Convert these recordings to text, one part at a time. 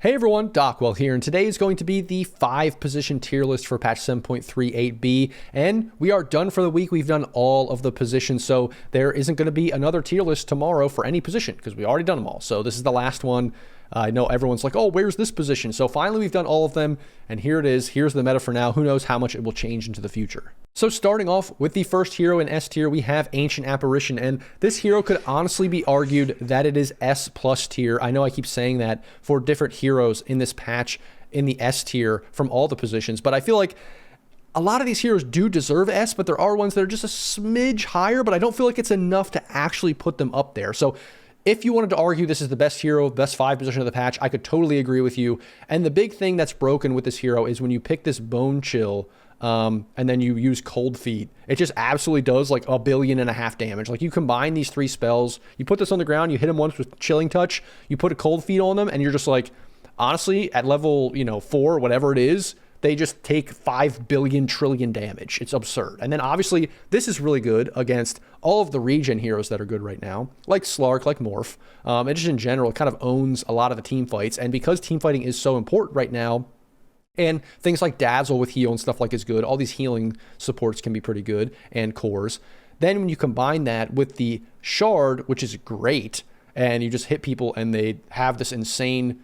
Hey everyone, Dockwell here, and today is going to be the 5-position tier list for patch 7.38b, and we are done for the week. We've done all of the positions, so there isn't going to be another tier list tomorrow for any position, because we already done them all. So this is the last one. I know everyone's like, oh, where's this position? So finally we've done all of them, and here it is. Here's the meta for now. Who knows how much it will change into the future. So starting off with the first hero in S tier, we have Ancient Apparition, and this hero could honestly be argued that it is S+ tier. I know I keep saying that for different heroes in this patch in the S tier from all the positions, but I feel like a lot of these heroes do deserve S, but there are ones that are just a smidge higher, but I don't feel like it's enough to actually put them up there. So if you wanted to argue this is the best hero, best 5 position of the patch, I could totally agree with you. And the big thing that's broken with this hero is when you pick this Bone Chill, and then you use Cold Feet, it just absolutely does like 1.5 billion damage. Like you combine these 3 spells, you put this on the ground, you hit them once with Chilling Touch, you put a Cold Feet on them, and you're just like, honestly, at level, 4, whatever it is, they just take 5 billion trillion damage. It's absurd. And then obviously this is really good against all of the regen heroes that are good right now, like Slark, like Morph, and just in general, it kind of owns a lot of the team fights. And because team fighting is so important right now, and things like Dazzle with heal and stuff like is good, all these healing supports can be pretty good, and cores. Then when you combine that with the Shard, which is great, and you just hit people and they have this insane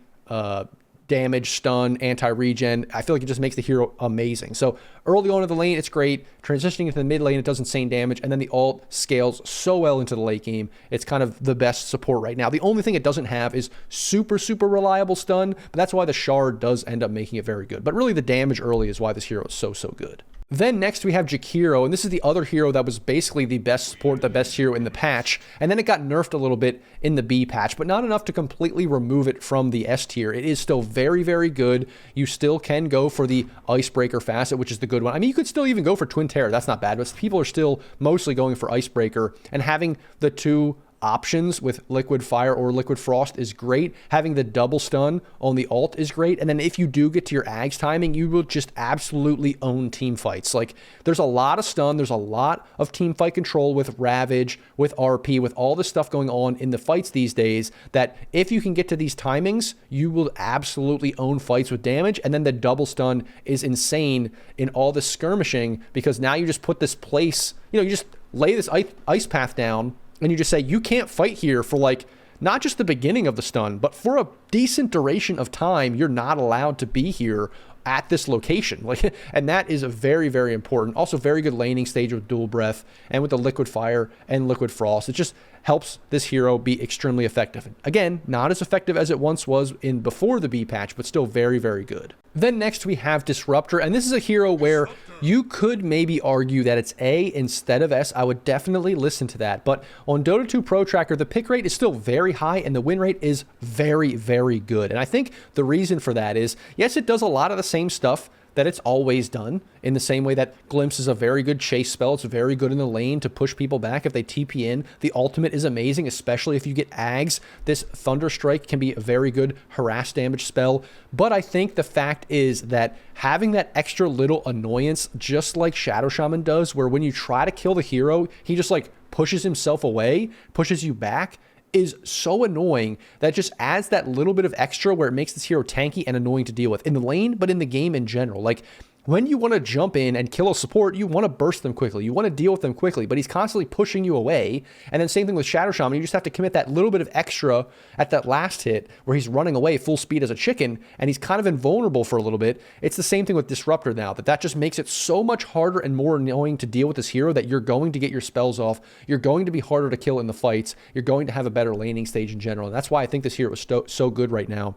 damage, stun, anti-regen, I feel like it just makes the hero amazing. So early on in the lane, it's great. Transitioning into the mid lane, it does insane damage. And then the ult scales so well into the late game. It's kind of the best support right now. The only thing it doesn't have is super reliable stun, but that's why the Shard does end up making it very good. But really the damage early is why this hero is so good. Then next we have Jakiro, and this is the other hero that was basically the best support, the best hero in the patch, and then it got nerfed a little bit in the B patch, but not enough to completely remove it from the S tier. It is still very good. You still can go for the Icebreaker facet, which is the good one. I mean, you could still even go for Twin Terror, that's not bad, but people are still mostly going for Icebreaker, and having the 2 options with Liquid Fire or Liquid Frost is great. Having the double stun on the ult is great. And then if you do get to your Ags timing, you will just absolutely own team fights. Like there's a lot of stun, there's a lot of team fight control with Ravage, with RP, with all this stuff going on in the fights these days, that if you can get to these timings, you will absolutely own fights with damage. And then the double stun is insane in all this skirmishing, because now you just put this place, you just lay this ice path down, and you just say, you can't fight here for like, not just the beginning of the stun, but for a decent duration of time, you're not allowed to be here at this location. Like, and that is a very important. Also very good laning stage with Dual Breath and with the Liquid Fire and Liquid Frost. It just helps this hero be extremely effective. Again, not as effective as it once was in before the B patch, but still very good. Then next we have Disruptor, and this is a hero where you could maybe argue that it's A instead of S. I would definitely listen to that. But on Dota 2 Pro Tracker, the pick rate is still very high and the win rate is very good. And I think the reason for that is, yes, it does a lot of the same stuff that it's always done, in the same way that Glimpse is a very good chase spell. It's very good in the lane to push people back if they TP in. The ultimate is amazing, especially if you get Ags. This Thunder Strike can be a very good harass damage spell. But I think the fact is that having that extra little annoyance, just like Shadow Shaman does, where when you try to kill the hero, he just like pushes himself away, pushes you back, is so annoying that just adds that little bit of extra where it makes this hero tanky and annoying to deal with in the lane, but in the game in general. Like when you want to jump in and kill a support, you want to burst them quickly. You want to deal with them quickly, but he's constantly pushing you away. And then same thing with Shadow Shaman. You just have to commit that little bit of extra at that last hit where he's running away full speed as a chicken and he's kind of invulnerable for a little bit. It's the same thing with Disruptor now, that just makes it so much harder and more annoying to deal with this hero that you're going to get your spells off. You're going to be harder to kill in the fights. You're going to have a better laning stage in general. And that's why I think this hero is so good right now,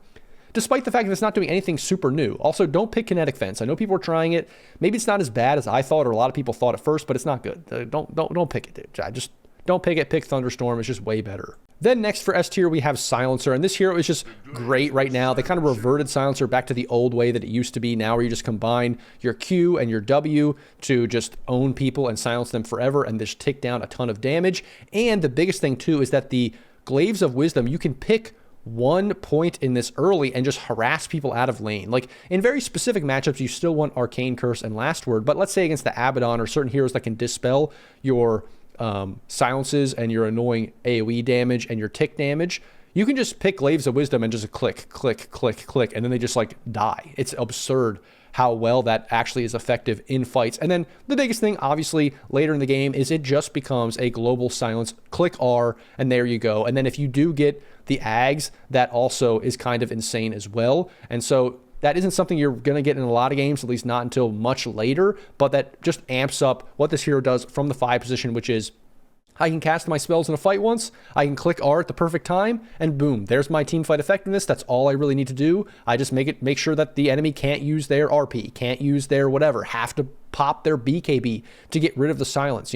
despite the fact that it's not doing anything super new. Also, don't pick Kinetic Fence. I know people are trying it. Maybe it's not as bad as I thought or a lot of people thought at first, but it's not good. Don't pick it, dude. Just don't pick it. Pick Thunderstorm. It's just way better. Then next for S tier, we have Silencer, and this hero is just great right now. They kind of reverted Silencer back to the old way that it used to be now, where you just combine your Q and your W to just own people and silence them forever and just take down a ton of damage. And the biggest thing too is that the Glaives of Wisdom, you can pick 1 point in this early and just harass people out of lane. Like in very specific matchups, you still want Arcane Curse and Last Word, but let's say against the Abaddon or certain heroes that can dispel your silences and your annoying AoE damage and your tick damage, you can just pick Glaives of Wisdom and just click, click, click, click, and then they just like die. It's absurd how well that actually is effective in fights. And then the biggest thing, obviously, later in the game is it just becomes a global silence. Click R, and there you go. And then if you do get the Ags, that also is kind of insane as well. And so that isn't something you're going to get in a lot of games, at least not until much later, but that just amps up what this hero does from the 5 position, which is I can cast my spells in a fight once, I can click R at the perfect time, and boom, there's my team fight effectiveness. That's all I really need to do. I just make sure that the enemy can't use their RP, can't use their whatever, have to pop their BKB to get rid of the silence,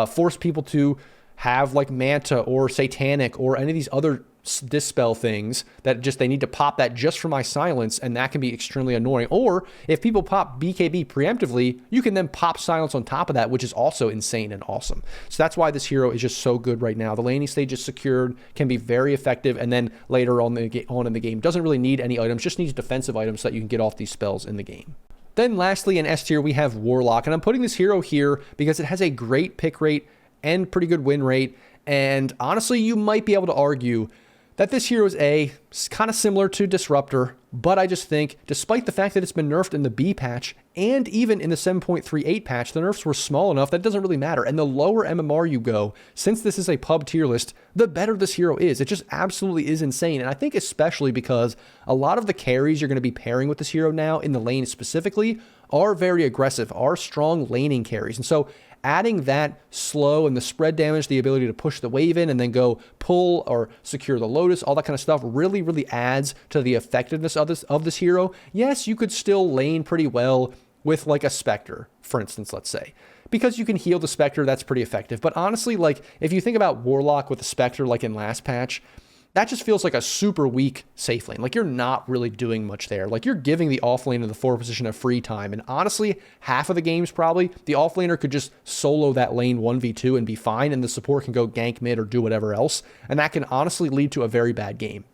force people to have like Manta or Satanic or any of these other dispel things that just they need to pop that just for my silence, and that can be extremely annoying. Or if people pop BKB preemptively, you can then pop silence on top of that, which is also insane and awesome. So that's why this hero is just so good right now. The laning stage is secured, can be very effective, and then later on in the game doesn't really need any items, just needs defensive items so that you can get off these spells in the game. Then lastly in S tier we have Warlock, and I'm putting this hero here because it has a great pick rate and pretty good win rate, and honestly you might be able to argue that this hero is kind of similar to Disruptor, but I just think, despite the fact that it's been nerfed in the B patch, and even in the 7.38 patch, the nerfs were small enough that it doesn't really matter. And the lower MMR you go, since this is a pub tier list, the better this hero is. It just absolutely is insane. And I think especially because a lot of the carries you're going to be pairing with this hero now, in the lane specifically, are very aggressive, are strong laning carries. And so adding that slow and the spread damage, the ability to push the wave in and then go pull or secure the Lotus, all that kind of stuff really, really adds to the effectiveness of this hero. Yes, you could still lane pretty well with like a Spectre, for instance, let's say. Because you can heal the Spectre, that's pretty effective. But honestly, like if you think about Warlock with the Spectre like in last patch, that just feels like a super weak safe lane. Like you're not really doing much there. Like you're giving the off lane in the 4 position a free time. And honestly, half of the games probably, the off laner could just solo that lane 1v2 and be fine. And the support can go gank mid or do whatever else. And that can honestly lead to a very bad game.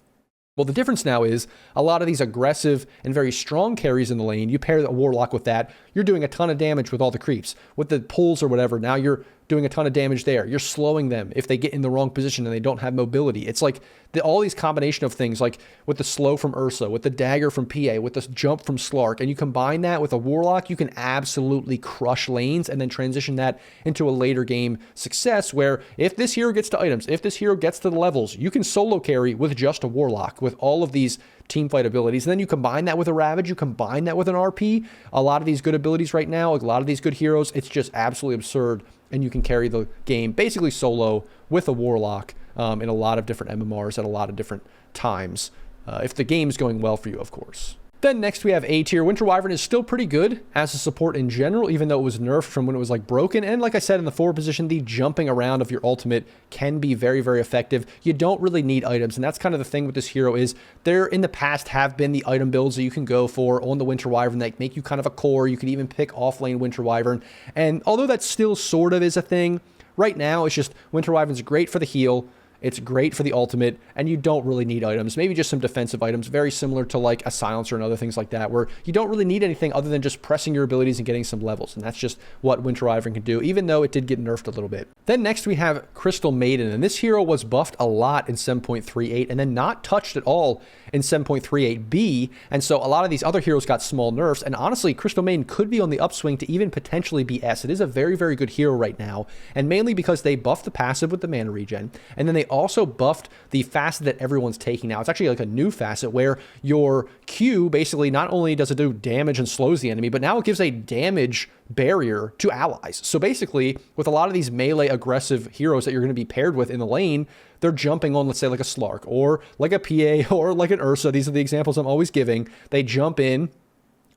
Well, the difference now is a lot of these aggressive and very strong carries in the lane, you pair the Warlock with that, you're doing a ton of damage with all the creeps. With the pulls or whatever, now you're doing a ton of damage there. You're slowing them if they get in the wrong position and they don't have mobility. It's like all these combination of things, like with the slow from Ursa, with the dagger from PA, with the jump from Slark, and you combine that with a Warlock, you can absolutely crush lanes and then transition that into a later game success where if this hero gets to items, if this hero gets to the levels, you can solo carry with just a Warlock, with all of these team fight abilities. And then you combine that with a Ravage, you combine that with an RP, a lot of these good abilities right now, a lot of these good heroes, it's just absolutely absurd. And you can carry the game basically solo with a Warlock in a lot of different MMRs at a lot of different times, if the game's going well for you, of course. Then next we have A tier. Winter Wyvern is still pretty good as a support in general, even though it was nerfed from when it was like broken. And like I said, in the 4 position, the jumping around of your ultimate can be very, very effective. You don't really need items. And that's kind of the thing with this hero is there in the past have been the item builds that you can go for on the Winter Wyvern that make you kind of a core. You can even pick off lane Winter Wyvern. And although that still sort of is a thing, right now it's just Winter Wyvern's great for the heal. It's great for the ultimate, and you don't really need items. Maybe just some defensive items, very similar to like a silencer and other things like that, where you don't really need anything other than just pressing your abilities and getting some levels. And that's just what Winter Wyvern can do, even though it did get nerfed a little bit. Then next we have Crystal Maiden, and this hero was buffed a lot in 7.38 and then not touched at all in 7.38b. And so a lot of these other heroes got small nerfs. And honestly, Crystal Maiden could be on the upswing to even potentially be S. It is a very, very good hero right now, and mainly because they buffed the passive with the mana regen, and then they also buffed the facet that everyone's taking now. It's actually like a new facet where your Q basically not only does it do damage and slows the enemy, but now it gives a damage barrier to allies. So basically, with a lot of these melee aggressive heroes that you're going to be paired with in the lane, they're jumping on, let's say, like a Slark or like a PA or like an Ursa. These are the examples I'm always giving. They jump in,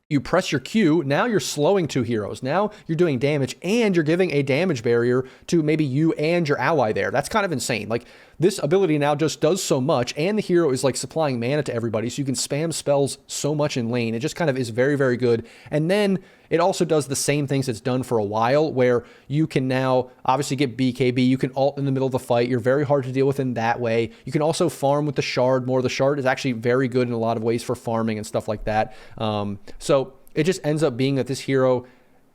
you press your Q, now you're slowing 2 heroes. Now you're doing damage and you're giving a damage barrier to maybe you and your ally there. That's kind of insane. Like this ability now just does so much, and the hero is like supplying mana to everybody, so you can spam spells so much in lane. It just kind of is very, very good. And then it also does the same things it's done for a while, where you can now obviously get BKB, you can ult in the middle of the fight, you're very hard to deal with in that way. You can also farm with the Shard more. The Shard is actually very good in a lot of ways for farming and stuff like that. So it just ends up being that this hero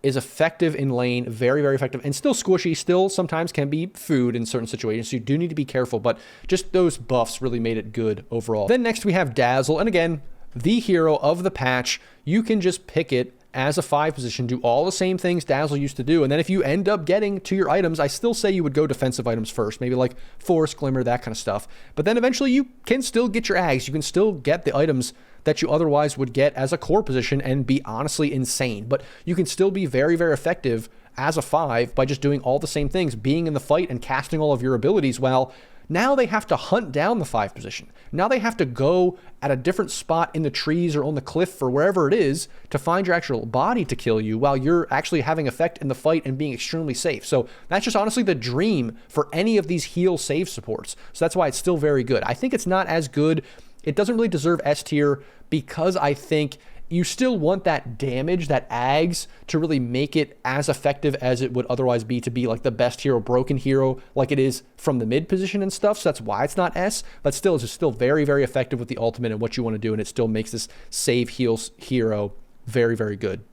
is effective in lane, very, very effective, and still squishy, still sometimes can be food in certain situations, so you do need to be careful, but just those buffs really made it good overall. Then next we have Dazzle, and again, the hero of the patch. You can just pick it as a 5 position, do all the same things Dazzle used to do, and then if you end up getting to your items, I still say you would go defensive items first, maybe like Force, Glimmer, that kind of stuff, but then eventually you can still get your Ags, you can still get the items that you otherwise would get as a core position and be honestly insane, but you can still be very, very effective as a 5 by just doing all the same things, being in the fight and casting all of your abilities. Well, now they have to hunt down the 5 position. Now they have to go at a different spot in the trees or on the cliff or wherever it is to find your actual body to kill you while you're actually having effect in the fight and being extremely safe. So that's just honestly the dream for any of these heal save supports. So that's why it's still very good. I think it's not as good. It doesn't really deserve S tier because I think you still want that damage, that Ags, to really make it as effective as it would otherwise be to be like the best hero, broken hero, like it is from the mid position and stuff. So that's why it's not S, but still, it's still very, very effective with the ultimate and what you want to do, and it still makes this save heals hero very, very good.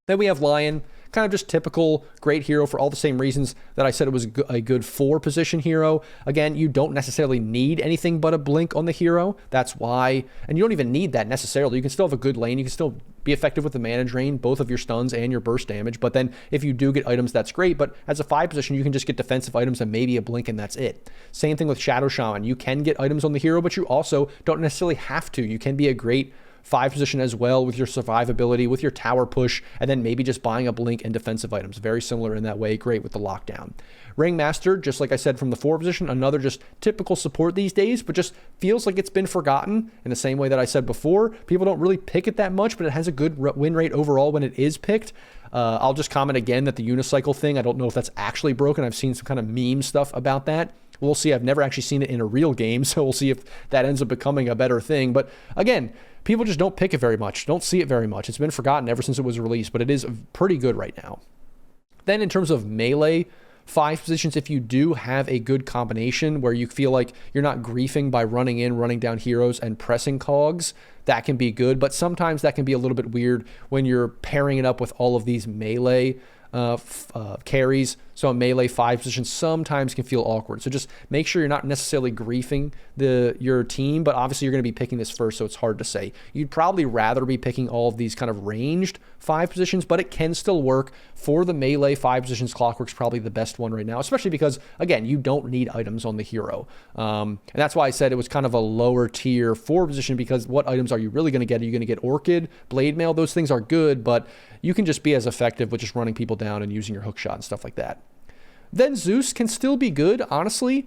Then we have Lion, kind of just typical great hero for all the same reasons that I said it was a good 4 position hero. Again, you don't necessarily need anything but a blink on the hero. That's why, and you don't even need that necessarily. You can still have a good lane. You can still be effective with the mana drain, both of your stuns and your burst damage. But then if you do get items, that's great. But as a 5 position, you can just get defensive items and maybe a blink and that's it. Same thing with Shadow Shaman. You can get items on the hero, but you also don't necessarily have to. You can be a great 5 position as well with your survivability, with your tower push, and then maybe just buying a blink and defensive items. Very similar in that way. Great with the lockdown. Ringmaster, just like I said from the 4 position, another just typical support these days, but just feels like it's been forgotten in the same way that I said before. People don't really pick it that much, but it has a good win rate overall when it is picked. I'll just comment again that the unicycle thing, I don't know if that's actually broken. I've seen some kind of meme stuff about that. We'll see. I've never actually seen it in a real game, so we'll see if that ends up becoming a better thing. But again, people just don't pick it very much, don't see it very much. It's been forgotten ever since it was released, but it is pretty good right now. Then in terms of melee 5 positions, if you do have a good combination where you feel like you're not griefing by running in, running down heroes, and pressing cogs, that can be good. But sometimes that can be a little bit weird when you're pairing it up with all of these melee carries. So a melee 5 position sometimes can feel awkward. So just make sure you're not necessarily griefing your team, but obviously you're going to be picking this first, so it's hard to say. You'd probably rather be picking all of these kind of ranged 5 positions, but it can still work. For the melee 5 positions, Clockwork's probably the best one right now, especially because, again, you don't need items on the hero. And that's why I said it was kind of a lower tier 4 position, because what items are you really going to get? Are you going to get Orchid, Blade Mail? Those things are good, but you can just be as effective with just running people down and using your hookshot and stuff like that. Then Zeus can still be good, honestly.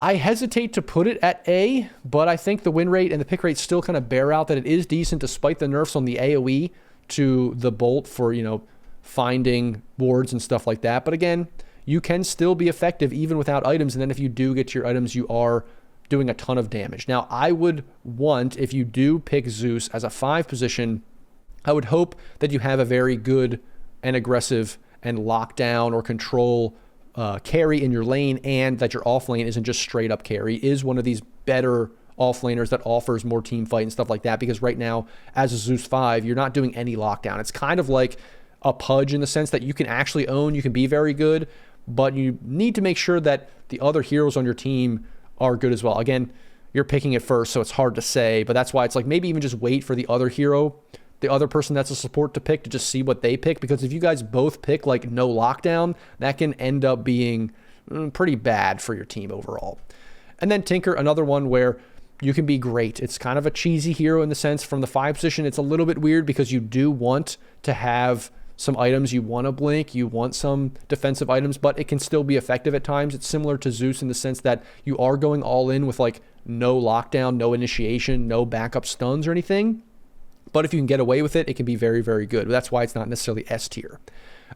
I hesitate to put it at A, but I think the win rate and the pick rate still kind of bear out that it is decent despite the nerfs on the AoE to the bolt for, you know, finding wards and stuff like that. But again, you can still be effective even without items, and then if you do get your items, you are doing a ton of damage. Now, I would want, if you do pick Zeus as a 5 position, I would hope that you have a very good and aggressive and lockdown or control carry in your lane, and that your off lane isn't just straight up carry, is one of these better off laners that offers more team fight and stuff like that. Because right now, as a Zeus 5, you're not doing any lockdown. It's kind of like a Pudge in the sense that you can actually own, you can be very good, but you need to make sure that the other heroes on your team are good as well. Again, you're picking it first, so it's hard to say, but that's why it's like maybe even just wait for the other hero, the other person that's a support to pick, to just see what they pick. Because if you guys both pick like no lockdown, that can end up being pretty bad for your team overall. And then Tinker, another one where you can be great. It's kind of a cheesy hero in the sense from the 5 position. It's a little bit weird because you do want to have some items. You want to blink, you want some defensive items, but it can still be effective at times. It's similar to Zeus in the sense that you are going all in with like no lockdown, no initiation, no backup stuns or anything. But if you can get away with it, it can be very, very good. That's why it's not necessarily S tier.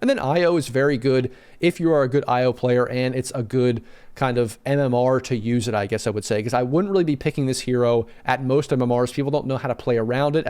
And then IO is very good if you are a good IO player, and it's a good kind of MMR to use it, I guess I would say, because I wouldn't really be picking this hero at most MMRs. People don't know how to play around it.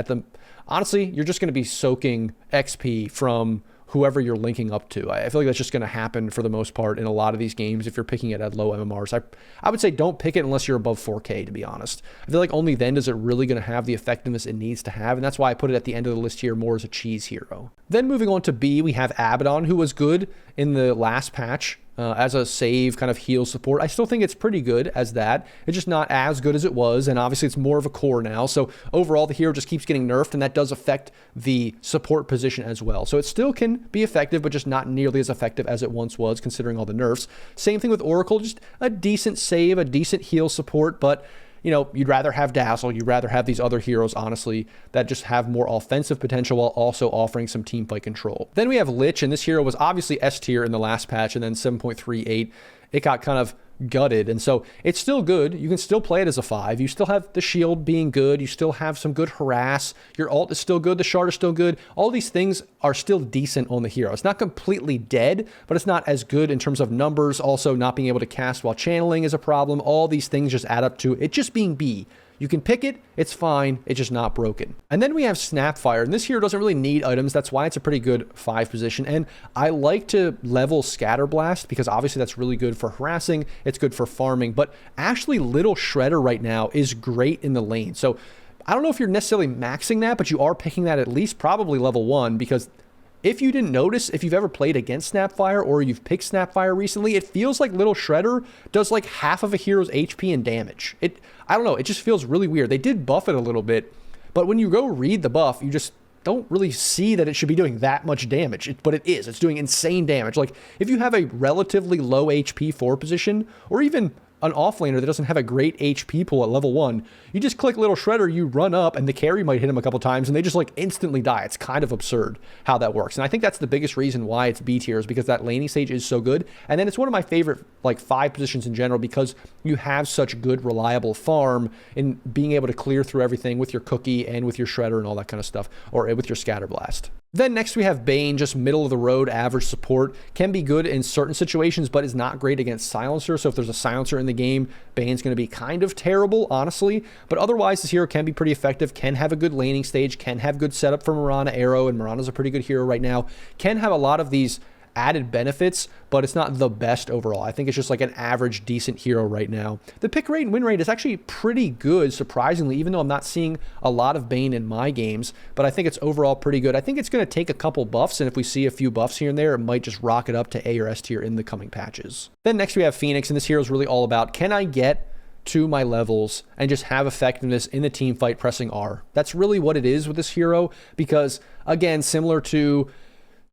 Honestly, you're just going to be soaking XP from whoever you're linking up to. I feel like that's just going to happen for the most part in a lot of these games if you're picking it at low MMRs. I would say don't pick it unless you're above 4K, to be honest. I feel like only then is it really going to have the effectiveness it needs to have, and that's why I put it at the end of the list here more as a cheese hero. Then moving on to B, we have Abaddon, who was good in the last patch. As a save kind of heal support. I still think it's pretty good as that. It's just not as good as it was, and obviously it's more of a core now. So overall, the hero just keeps getting nerfed, and that does affect the support position as well. So it still can be effective, but just not nearly as effective as it once was, considering all the nerfs. Same thing with Oracle, just a decent save, a decent heal support, but you know, you'd rather have Dazzle, you'd rather have these other heroes, honestly, that just have more offensive potential while also offering some teamfight control. Then we have Lich, and this hero was obviously S tier in the last patch, and then 7.38, it got kind of gutted, and so it's still good. You can still play it as a 5. You still have the shield being good. You still have some good harass. Your ult is still good. The shard is still good. All these things are still decent on the hero. It's not completely dead, but it's not as good in terms of numbers. Also, not being able to cast while channeling is a problem. All these things just add up to it just being B. You can pick it, it's fine, it's just not broken. And then we have Snapfire, and this hero doesn't really need items, that's why it's a pretty good 5 position, and I like to level Scatterblast, because obviously that's really good for harassing, it's good for farming, but actually Little Shredder right now is great in the lane. So I don't know if you're necessarily maxing that, but you are picking that at least probably level 1, because if you didn't notice, if you've ever played against Snapfire or you've picked Snapfire recently, it feels like Little Shredder does like half of a hero's HP and damage. I don't know, it just feels really weird. They did buff it a little bit, but when you go read the buff, you just don't really see that it should be doing that much damage, but it is. It's doing insane damage. Like, if you have a relatively low HP 4 position, or even an offlaner that doesn't have a great HP pool at level 1, you just click Little Shredder, you run up, and the carry might hit him a couple times, and they just like instantly die. It's kind of absurd how that works. And I think that's the biggest reason why it's B tier, is because that laning stage is so good. And then it's one of my favorite like 5 positions in general, because you have such good reliable farm in being able to clear through everything with your cookie and with your shredder and all that kind of stuff, or with your scatterblast. Then next we have Bane, just middle of the road, average support. Can be good in certain situations, but is not great against Silencer. So if there's a Silencer in the game, Bane's going to be kind of terrible, honestly. But otherwise, this hero can be pretty effective, can have a good laning stage, can have good setup for Mirana Arrow, and Mirana's a pretty good hero right now. Can have a lot of these added benefits, but it's not the best overall. I think it's just like an average decent hero right now. The pick rate and win rate is actually pretty good, surprisingly, even though I'm not seeing a lot of Bane in my games, but I think it's overall pretty good. I think it's going to take a couple buffs, and if we see a few buffs here and there, it might just rocket up to A or S tier in the coming patches. Then next we have Phoenix, and this hero is really all about, can I get to my levels and just have effectiveness in the team fight pressing R? That's really what it is with this hero, because again, similar to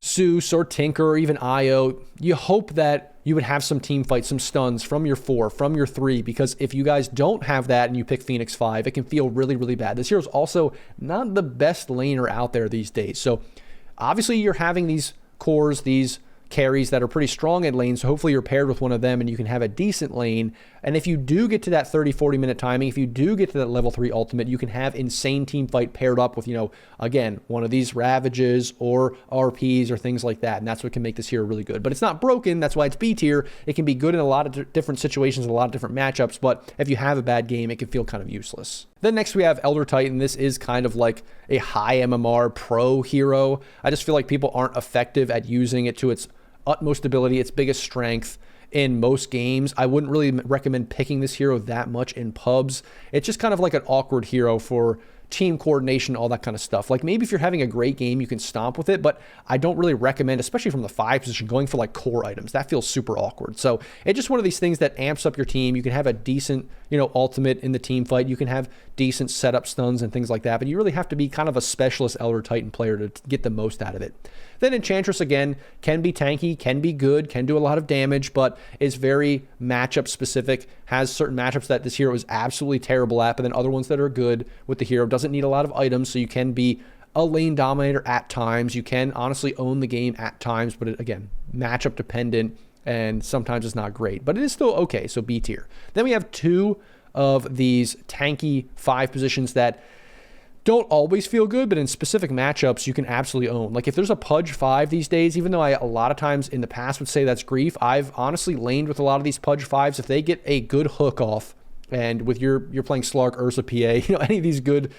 Zeus or Tinker or even Io, you hope that you would have some team fight, some stuns from your 4, from your 3, because if you guys don't have that and you pick Phoenix 5, it can feel really, really bad. This hero's also not the best laner out there these days. So obviously you're having these cores, these carries that are pretty strong in lane, so hopefully you're paired with one of them and you can have a decent lane. And if you do get to that 30-40 minute timing, if you do get to that level 3 ultimate, you can have insane team fight paired up with, you know, again, one of these Ravages or RPs or things like that, and that's what can make this hero really good. But it's not broken, that's why it's B tier. It can be good in a lot of different situations, a lot of different matchups, but if you have a bad game, it can feel kind of useless. Then next we have Elder Titan. This is kind of like a high MMR pro hero. I just feel like people aren't effective at using it to its utmost ability, its biggest strength in most games. I wouldn't really recommend picking this hero that much in pubs. It's just kind of like an awkward hero for team coordination, all that kind of stuff. Like maybe if you're having a great game, you can stomp with it, but I don't really recommend, especially from the 5 position, going for like core items. That feels super awkward. So it's just one of these things that amps up your team. You can have a decent, you know, ultimate in the team fight. You can have decent setup stuns and things like that, but you really have to be kind of a specialist Elder Titan player to get the most out of it. Then Enchantress, again, can be tanky, can be good, can do a lot of damage, but is very matchup specific, has certain matchups that this hero is absolutely terrible at, but then other ones that are good with the hero. Doesn't need a lot of items, so you can be a lane dominator at times. You can honestly own the game at times, but again, matchup dependent, and sometimes it's not great, but it is still okay, so B tier. Then we have 2 of these tanky 5 positions that don't always feel good, but in specific matchups, you can absolutely own. Like if there's a Pudge 5 these days, even though I a lot of times in the past would say that's grief, I've honestly laned with a lot of these Pudge 5s. If they get a good hook off, and with you're playing Slark, Ursa PA, you know, any of these good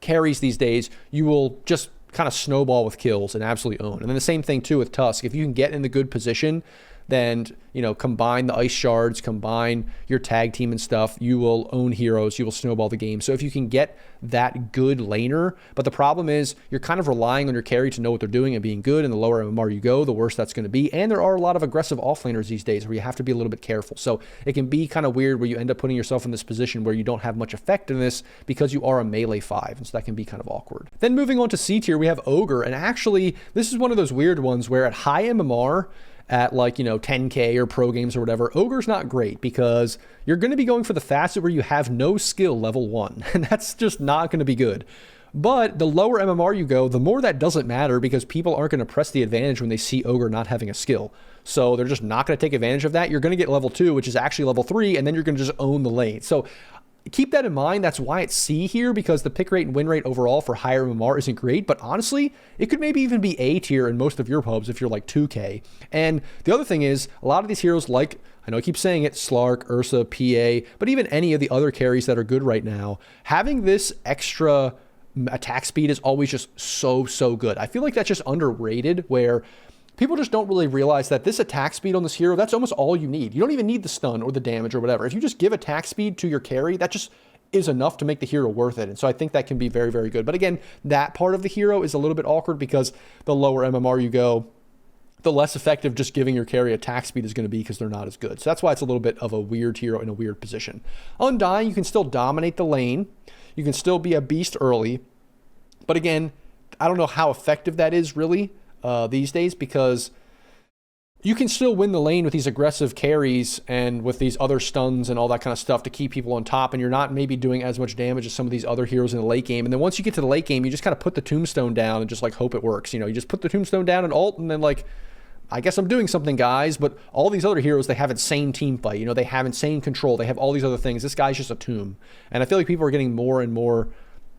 carries these days, you will just kind of snowball with kills and absolutely own. And then the same thing too with Tusk. If you can get in the good position, then, you know, combine the ice shards, combine your tag team and stuff, you will own heroes, you will snowball the game. So if you can get that good laner, but the problem is you're kind of relying on your carry to know what they're doing and being good, and the lower MMR you go, the worse that's going to be. And there are a lot of aggressive offlaners these days where you have to be a little bit careful. So it can be kind of weird where you end up putting yourself in this position where you don't have much effectiveness because you are a melee 5, and so that can be kind of awkward. Then moving on to C tier, we have Ogre, and actually this is one of those weird ones where at high MMR, at like, you know, 10K or pro games or whatever, Ogre's not great because you're going to be going for the facet where you have no skill level 1, and that's just not going to be good. But the lower MMR you go, the more that doesn't matter because people aren't going to press the advantage when they see Ogre not having a skill. So they're just not going to take advantage of that. You're going to get level 2, which is actually level 3, and then you're going to just own the lane. So keep that in mind. That's why it's C here, because the pick rate and win rate overall for higher MMR isn't great, but honestly, it could maybe even be A tier in most of your pubs if you're like 2K. And the other thing is, a lot of these heroes, like, I know I keep saying it, Slark, Ursa, PA, but even any of the other carries that are good right now, having this extra attack speed is always just so good. I feel like that's just underrated, where people just don't really realize that this attack speed on this hero, that's almost all you need. You don't even need the stun or the damage or whatever. If you just give attack speed to your carry, that just is enough to make the hero worth it. And so I think that can be very, very good. But again, that part of the hero is a little bit awkward because the lower MMR you go, the less effective just giving your carry attack speed is going to be because they're not as good. So that's why it's a little bit of a weird hero in a weird position. Undying, you can still dominate the lane. You can still be a beast early. But again, I don't know how effective that is really these days, because you can still win the lane with these aggressive carries and with these other stuns and all that kind of stuff to keep people on top, and you're not maybe doing as much damage as some of these other heroes in the late game. And then once you get to the late game, you just kind of put the tombstone down and just like hope it works. You know, you just put the tombstone down and ult, and then like, I guess I'm doing something, guys. But all these other heroes, they have insane team fight. You know, they have insane control. They have all these other things. This guy's just a tomb. And I feel like people are getting more and more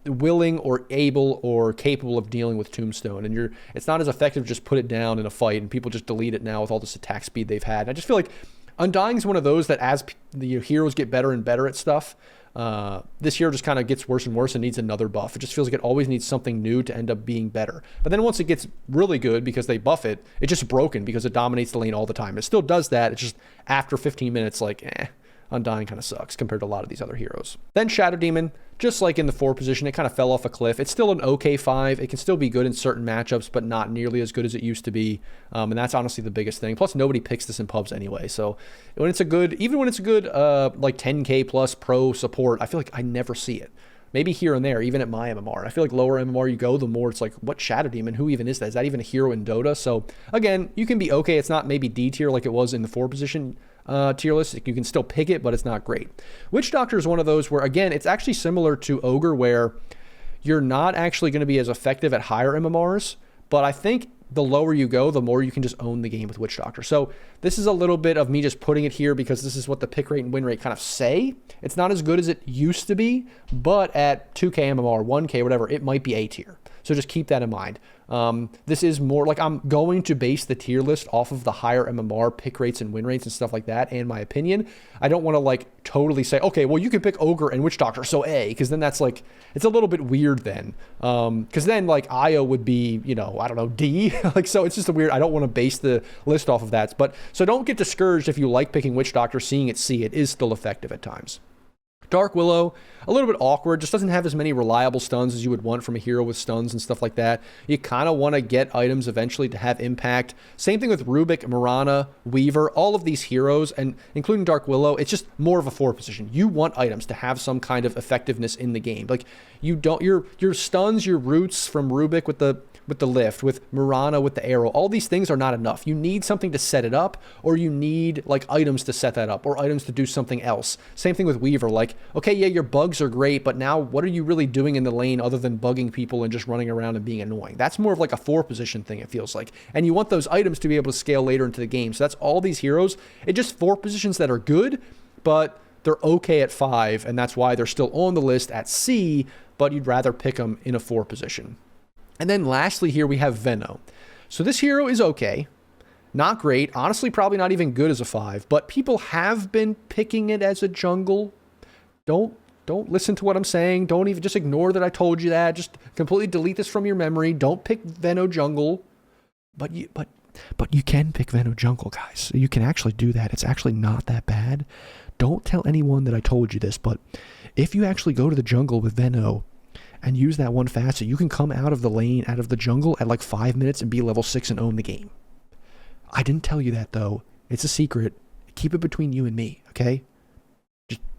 willing or able or capable of dealing with tombstone, and it's not as effective to just put it down in a fight, and people just delete it now with all this attack speed they've had. And I just feel like Undying is one of those that as the heroes get better and better at stuff, this hero just kind of gets worse and worse and needs another buff. It just feels like it always needs something new to end up being better. But then once it gets really good because they buff it, it's just broken because it dominates the lane all the time. It still does that. It's just after 15 minutes, like, Undying kind of sucks compared to a lot of these other heroes. Then Shadow Demon, just like in the 4 position, it kind of fell off a cliff. It's still an okay 5. It can still be good in certain matchups, but not nearly as good as it used to be. And that's honestly the biggest thing. Plus, nobody picks this in pubs anyway. So when it's a good, even when it's a good like 10K plus pro support, I feel like I never see it. Maybe here and there, even at my MMR. I feel like lower MMR you go, the more it's like, what Shadow Demon? Who even is that? Is that even a hero in Dota? So again, you can be okay. It's not maybe D tier like it was in the 4 position tier list. You can still pick it, but it's not great. Witch Doctor is one of those where, again, it's actually similar to Ogre, where you're not actually going to be as effective at higher MMRs, but I think the lower you go, the more you can just own the game with Witch Doctor. So this is a little bit of me just putting it here because this is what the pick rate and win rate kind of say. It's not as good as it used to be, but at 2K MMR, 1K, whatever, it might be A tier. So just keep that in mind. This is more like I'm going to base the tier list off of the higher MMR pick rates and win rates and stuff like that, and my opinion. I don't want to like totally say, okay, well, you can pick Ogre and Witch Doctor, so A, because then that's like, it's a little bit weird then. Because then like Io would be, you know, I don't know, D. Like, so it's just a weird, I don't want to base the list off of that. But so don't get discouraged if you like picking Witch Doctor, seeing it C. It is still effective at times. Dark Willow, a little bit awkward, just doesn't have as many reliable stuns as you would want from a hero with stuns and stuff like that. You kind of want to get items eventually to have impact. Same thing with Rubik, Mirana, Weaver, all of these heroes, and including Dark Willow, it's just more of a 4 position. You want items to have some kind of effectiveness in the game. Like, you don't, your stuns, your roots from Rubik with the lift, with Mirana with the arrow, all these things are not enough. You need something to set it up, or you need like items to set that up, or items to do something else. Same thing with Weaver, like, okay, yeah, your bugs are great, but now what are you really doing in the lane other than bugging people and just running around and being annoying? That's more of like a 4 position thing, it feels like. And you want those items to be able to scale later into the game. So that's all these heroes. It's just 4 positions that are good, but they're okay at 5, and that's why they're still on the list at C, but you'd rather pick them in a 4 position. And then lastly here we have Venno. So this hero is okay. Not great. Honestly, probably not even good as a 5, but people have been picking it as a jungle. Don't Don't listen to what I'm saying. Don't even, just ignore that I told you that. Just completely delete this from your memory. Don't pick Veno Jungle. But you can pick Veno Jungle, guys. You can actually do that. It's actually not that bad. Don't tell anyone that I told you this, but if you actually go to the jungle with Veno and use that one facet, you can come out of the lane, out of the jungle at like 5 minutes and be level 6 and own the game. I didn't tell you that, though. It's a secret. Keep it between you and me, okay?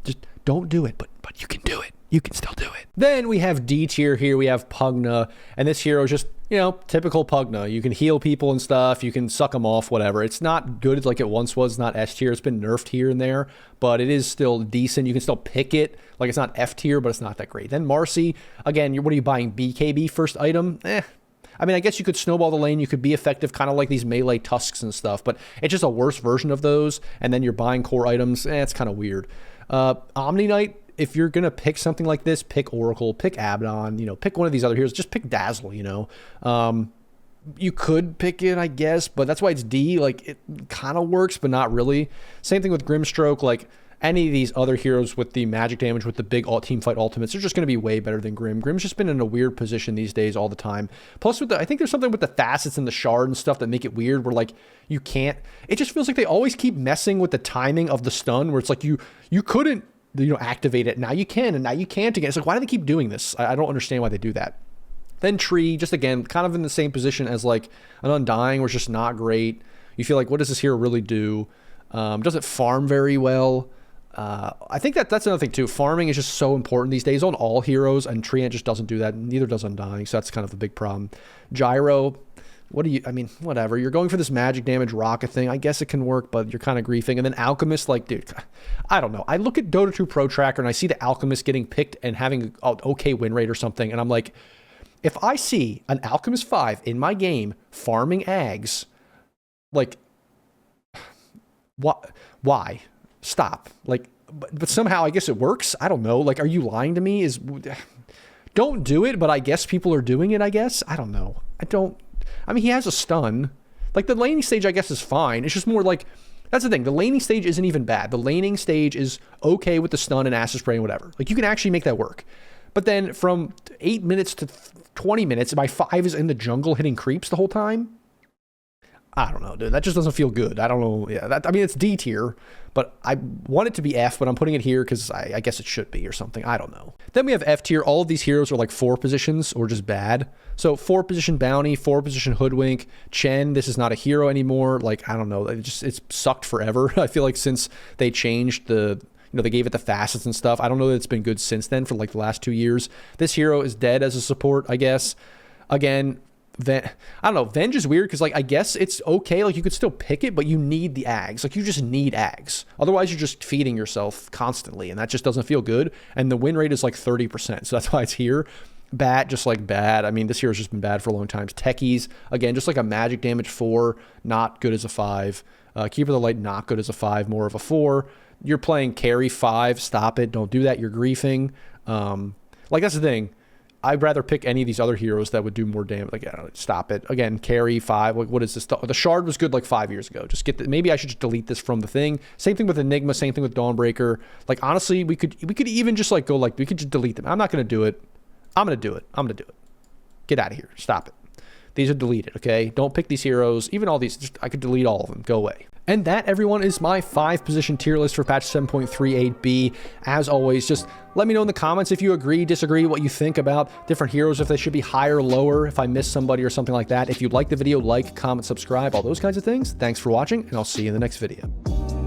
Just don't do it, but you can do it. You can still do it. Then we have D tier here. We have Pugna, and this hero is just, you know, typical Pugna. You can heal people and stuff. You can suck them off, whatever. It's not good like it once was. It's not S tier. It's been nerfed here and there, but it is still decent. You can still pick it. Like, it's not F tier, but it's not that great. Then Marcy, again, what are you buying? BKB first item? I mean, I guess you could snowball the lane. You could be effective, kind of like these melee tusks and stuff, but it's just a worse version of those. And then you're buying core items. It's kind of weird. Omni Knight, if you're going to pick something like this, pick Oracle, pick Abaddon, you know, pick one of these other heroes. Just pick Dazzle, you know. You could pick it, I guess, but that's why it's D. Like, it kind of works, but not really. Same thing with Grimstroke. Like, any of these other heroes with the magic damage, with the big team fight ultimates, they're just going to be way better than Grim. Grim's just been in a weird position these days all the time. Plus, with I think there's something with the facets and the shard and stuff that make it weird, where like you can't. It just feels like they always keep messing with the timing of the stun, where it's like you couldn't, you know, activate it. Now you can, and now you can't again. It's like, why do they keep doing this? I don't understand why they do that. Then Tree, just again, kind of in the same position as like an Undying, where it's just not great. You feel like, what does this hero really do? Doesn't farm very well. I think that's another thing too. Farming is just so important these days on all heroes, and Treant just doesn't do that. Neither does Undying, so that's kind of a big problem. Gyro, I mean, whatever. You're going for this magic damage rocket thing. I guess it can work, but you're kind of griefing. And then Alchemist, like, dude, I don't know. I look at Dota 2 Pro Tracker and I see the Alchemist getting picked and having an okay win rate or something, and I'm like, if I see an Alchemist 5 in my game farming Ags, like, what? Why? Stop. Like, but somehow I guess it works. I don't know. Like, are you lying to me? Don't do it, but I guess people are doing it, I guess. I don't know. I mean, he has a stun. Like, the laning stage, I guess, is fine. It's just more like, that's the thing. The laning stage isn't even bad. The laning stage is okay with the stun and acid spray and whatever. Like, you can actually make that work. But then from 8 minutes to 20 minutes, my 5 is in the jungle hitting creeps the whole time. I don't know, dude. That just doesn't feel good. I don't know. Yeah, I mean, it's D tier, but I want it to be F, but I'm putting it here because I guess it should be or something. I don't know. Then we have F tier. All of these heroes are like 4 positions or just bad. So 4 position Bounty, 4 position Hoodwink, Chen. This is not a hero anymore. Like, I don't know. It's sucked forever. I feel like since they changed they gave it the facets and stuff. I don't know that it's been good since then for like the last 2 years. This hero is dead as a support, I guess. Again, I don't know. Venge is weird because, like, I guess it's okay. Like, you could still pick it, but you need the Ags. Like, you just need Ags. Otherwise, you're just feeding yourself constantly, and that just doesn't feel good. And the win rate is like 30%, so that's why it's here. Bat, just like bad. I mean, this hero's just been bad for a long time. Techies, again, just like a magic damage 4, not good as a 5. Keeper of the Light, not good as a 5, more of a 4. You're playing carry 5. Stop it. Don't do that. You're griefing. Like, that's the thing. I'd rather pick any of these other heroes that would do more damage. Like, stop it. Again, carry 5. Like, what is this? The Shard was good like 5 years ago. Just get maybe I should just delete this from the thing. Same thing with Enigma. Same thing with Dawnbreaker. Like, honestly, we could even just like go like, we could just delete them. I'm not going to do it. I'm going to do it. Get out of here. Stop it. These are deleted, okay? Don't pick these heroes. Even all these, I could delete all of them. Go away. And that, everyone, is my 5-position tier list for patch 7.38b. As always, just let me know in the comments if you agree, disagree, what you think about different heroes, if they should be higher, lower, if I missed somebody or something like that. If you like the video, like, comment, subscribe, all those kinds of things. Thanks for watching, and I'll see you in the next video.